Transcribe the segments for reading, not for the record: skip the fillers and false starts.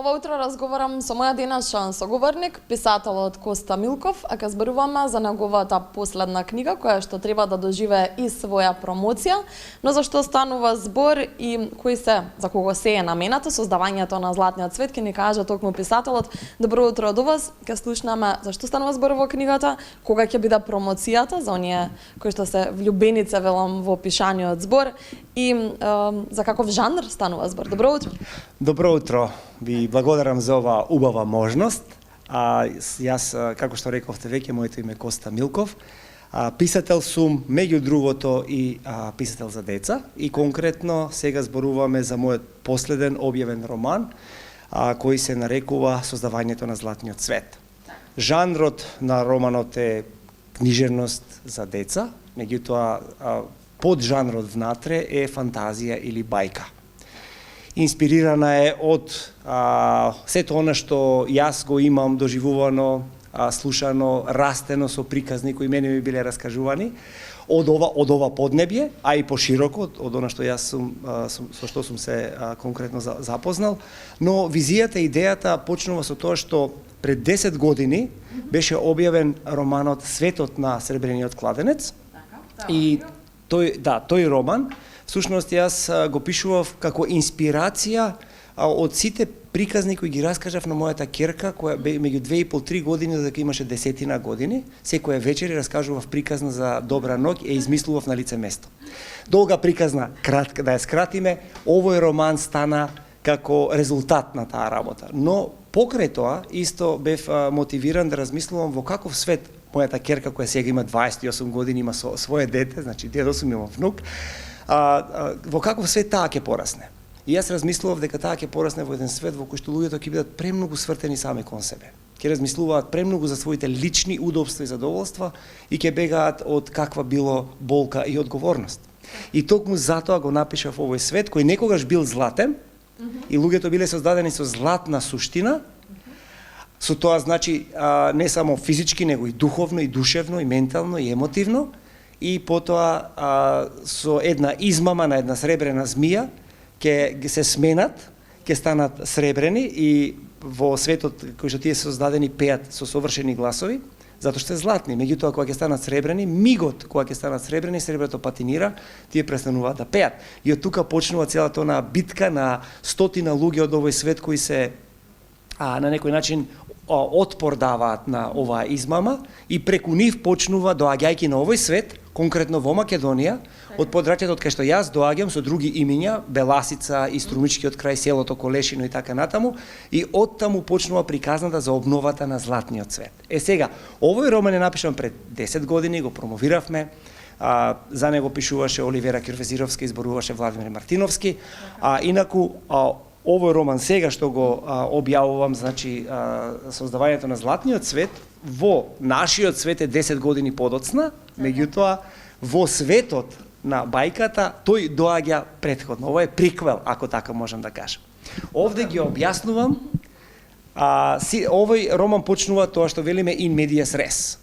Ова утро разговарам со моја денешен соговорник, писателот Коста Милков, а ке зборуваме за неговата последна книга, која што треба да доживее и своја промоција, но за што станува збор и кои се, за кого се е намената, создавањето на Златниот цвет, ке ни каже токму писателот. Добро утро до вас, ке слушнаме за што станува збор во книгата, кога ќе биде промоцијата, за оние кои што се влюбенице, велам, во пишаниот збор, и за каков жанр станува збор. Добро утро. Добро утро. Ви благодарам за оваа убава можност. Јас, како што рековте веќе, моето име е Коста Милков. Писател сум, меѓу другото, и писател за деца. И конкретно сега зборуваме за мојот последен објавен роман, кој се нарекува Создавањето на Златниот цвет. Жанрот на романот е книжевност за деца, меѓутоа под жанрот внатре е фантазија или бајка. Инспирирана е од сето она што јас го имам доживувано, слушано, растено со приказни кои мене ми биле раскажувани од ова поднебје, а и пошироко од она што јас со што сум се конкретно запознал, но визијата, идејата почнува со тоа што пред 10 години беше објавен романот Светот на сребрениот кладенец. И тој роман всушност јас го пишував како инспирација од сите приказни кои ги раскажав на мојата ќерка, која меѓу 2,5-3 години, додека имаше 10 години, секоја вечер раскажував приказна за добра ноќ и измислував на лице место. Долга приказна, кратка, да ја скратиме, овој роман стана како резултат на таа работа. Но покрај тоа исто бев мотивиран да размислувам во каков свет мојата ќерка, која сега има 28 години, има свое дете, значи дедо сум, имам внук, во каков свет таа ќе порасне. И јас размислував дека таа ќе порасне во еден свет во кој што луѓето ќе бидат премногу свртени сами кон себе. Ќе размислуваат премногу за своите лични удобства и задоволства и ќе бегаат од каква било болка и одговорност. И токму затоа го напишав овој свет кој некогаш бил златен и луѓето биле создадени со златна суштина. Со тоа значи не само физички, него и духовно, и душевно, и ментално, и емотивно. И потоа со една измама на една сребрена змија ќе се сменат, ќе станат сребрени и во светот кој што тие се создадени пеат со совршени гласови, затоа што се златни. Меѓутоа кога ќе станат сребрени, мигот кога ќе станат сребрени, среброто патинира, тие престануваат да пеат. И од тука почнува целата она битка на стотина луѓе од овој свет кои се на некој начин отпор даваат на оваа измама и преку нив почнува, доаѓајќи на овој свет, конкретно во Македонија, од подрачјето од кај што јас доаѓам со други имиња, Беласица и Струмички од крај селото Колешино и така натаму, и оттаму почнува приказната за обновата на Златниот цвет. Сега, овој роман е напишан пред 10 години, го промовиравме, за него пишуваше Оливера Кирфезировска, изборуваше Владимир Мартиновски, инаку овој роман сега што го објавувам, значи Создавањето на Златниот цвет, во нашиот свет е 10 години подоцна, меѓутоа во светот на бајката тој доаѓа претходно. Ова е приквел, ако така можам да кажам. Овде ги објаснувам, овој роман почнува тоа што велиме in medias res,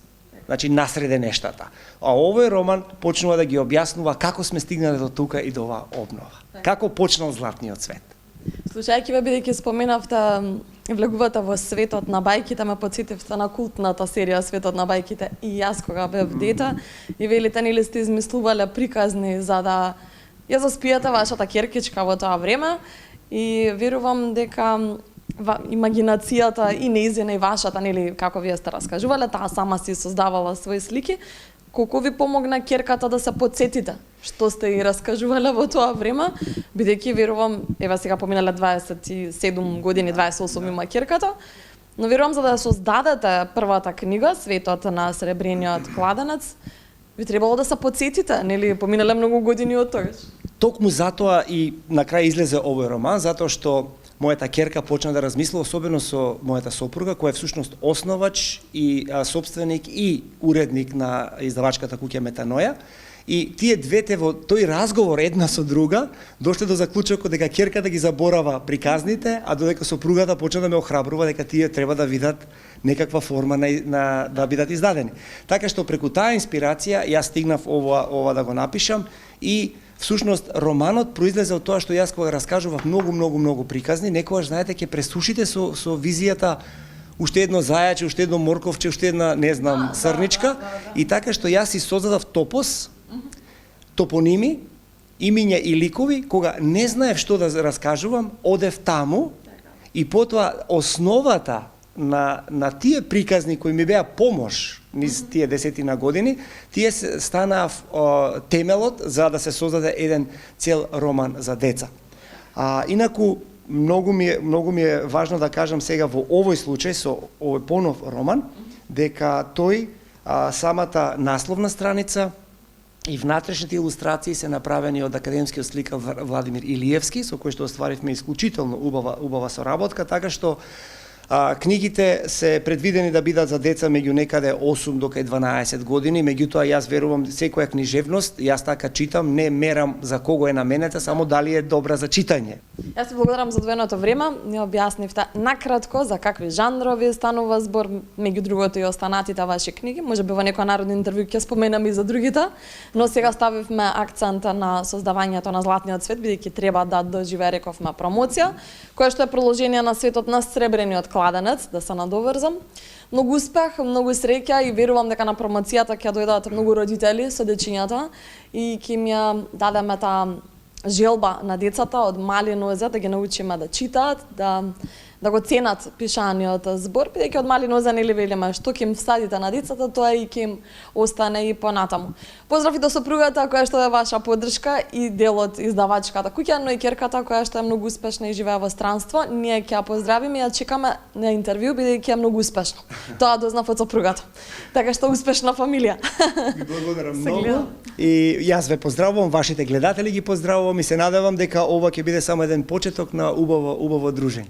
значи насреде нештата. А овој роман почнува да ги објаснува како сме стигнале до тука и до оваа обнова. Како почнал Златниот цвет. Слушајќи ве, бидејќи споменавте влегувате во светот на бајките, ме потсетивте на култната серија Светот на бајките и јас кога бев дете, и велите нели сте измислувале приказни за да ја заспиете вашата ќеркичка во тоа време, и верувам дека имагинацијата и нејзина и вашата, нели, како вие сте раскажувале, таа сама си создавала свои слики. Колку ви помогна ќерката да се потсетите што сте и раскажувале во тоа време, бидејќи верувам, ева сега поминале 27 години, 28 има ќерката, но верувам за да создадете првата книга, Светот на сребрениот кладенец, би требало да се потсетите, нели, поминале многу години од тогаш. Токму затоа и на крај излезе овој роман, затоа што мојата ќерка почна да размислува, особено со мојата сопруга, која е всушност основач и сопственик и уредник на издавачката куќа Метаноја. И тие двете во тој разговор една со друга дошле до заклучокот дека ќерката ги заборава приказните, а додека сопругата почна да ме охрабрува дека тие треба да видат некаква форма да бидат издадени. Така што преку таа инспирација јас стигнав ова да го напишам и Всушност, романот произлезе од тоа што јас кога раскажував многу приказни, некогаш, знаете, ќе пресушите со визијата уште едно зајаче, уште едно морковче, уште една, не знам, срничка, и така што јас си создадав топос, топоними, имиња и ликови, кога не знаев што да раскажувам, одев таму и потоа основата на тие приказни кои ми беа помош низ тие 10 години, тие станаав темелот за да се создаде еден цел роман за деца. Инаку, многу ми е важно да кажам сега во овој случај, со овој понов роман, дека тој, самата насловна страница и внатрешните илустрации се направени од академскиот сликар Владимир Илиевски, со кој што остваривме исклучително убава соработка, така што книгите се предвидени да бидат за деца меѓу некаде 8 до 12 години, меѓутоа јас верувам секоја книжевност, јас така читам, не мерам за кого е наменета, само дали е добра за читање. Јас ти благодарам за одвоеното време, ни објаснивте накратко за какви жанрови станува збор, меѓу другото и останатите ваши книги, можеби во некој народно интервју ќе споменам и за другите, но сега ставивме акцент на создавањето на Златниот свет, бидејќи треба да доживее, рековме, промоција, која што е продолжение на светот на Сребрениот кладенец, да се надоврзам. Многу успех, многу среќа и верувам дека на промоцијата ќе дојдат многу родители со дечињата и ќе им ја дадеме таа желба на децата од мали нозе да ги научиме да читаат, да го ценат пишаниот збор, бидејќи од мали нозе нели велиме што ќе им всадите на децата, тоа и ќе им остане и понатаму. Поздрави до сопругата која што е ваша поддршка и дел од издавачката куќа, но и ќерката која што е многу успешна и живее во странство. Ние ќе ја поздравиме и ја чекаме на интервју бидејќи е многу успешна. Тоа дознав од сопругата. Така што успешна фамилија. Ви благодарам многу. И јас ве поздравувам, вашите гледатели ги поздравувам и се надевам дека ова ќе биде само еден почеток на убаво дружење.